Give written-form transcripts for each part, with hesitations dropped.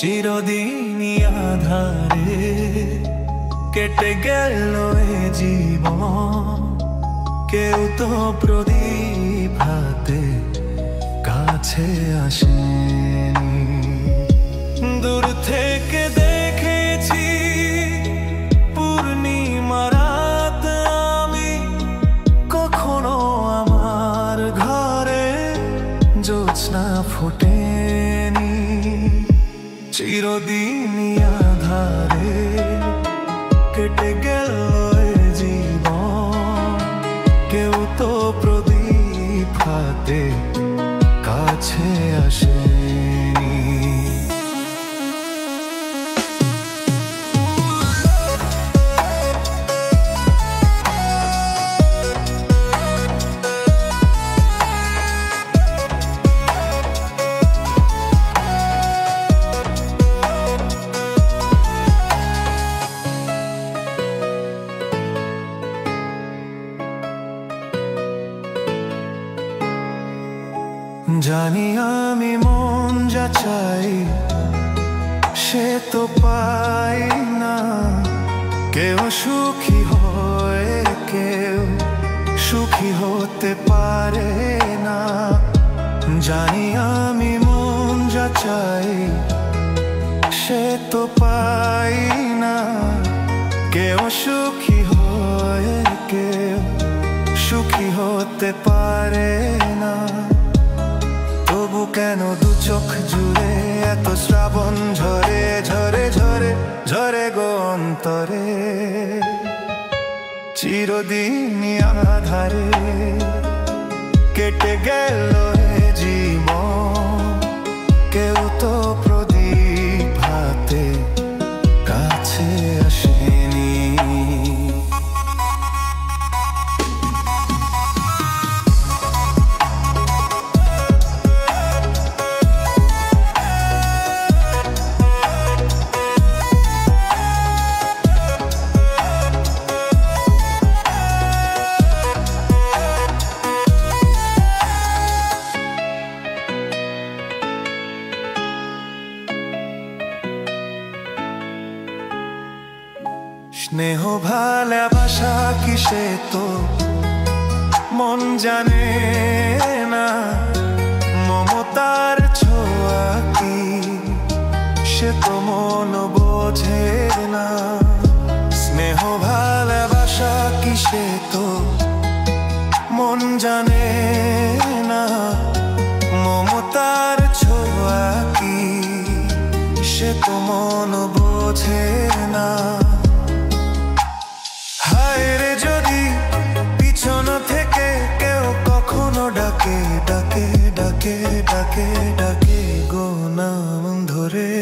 চিরদিনই আধারে কেটে গেল এ জীবন, কেউ তো প্রদীপ হাতে কাছে আসেনি। দূর থেকে দেখেছি পূর্ণিমা রাত আমি, কখনো আমার ঘরে জ্যোৎস্না ফোটেনি। চিরদিনই আধারে কেটে গেল এ জীবন, কেউ তো প্রদীপ হাতে কাছে আসেনি। জানি আমি মন যা চাই সে তো পাই না, কেউ সুখী হয় কেউ সুখী হতে পারে না। জানি আমি মন যা চাই সে তো পাই না, কেউ সুখী হয় কেউ সুখী হতে পারে না। তবু কেন দু চোখ জুড়ে এত শ্রাবণ ঝরে ঝরে ঝরে ঝরে গো অন্তরে। চিরদিনই আধারে কেটে গেল এ জীবন, কেউ তো প্রদীপ হাতে কাছে আসেনি। স্নেহ ভালোবাসা কি সে তো মন জানে না, মমতার ছোঁয়া কি সে তো মন বোঝে না। স্নেহ ভালোবাসা কি সে তো মন জানে না, মমতার ছোঁয়া কি সে তো মন বোঝে না। হায়রে যদি পিছন থেকে কেউ কখনো ডাকে ডাকে ডাকে ডাকে ডাকে গো নাম ধরে।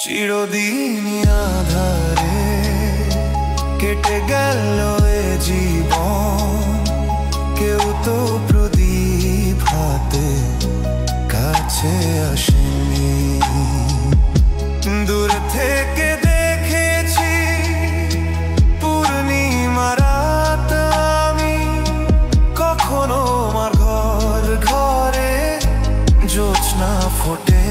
চিরদিনই আধারে কেটে গেল এ জীবন, কেউ তো প্রদীপ হাতে কাছে আসেনি। দূর থেকে দেখেছি পূর্ণিমা রাত আমি, কখনো আমার ঘরে জ্যোৎস্না ফোটে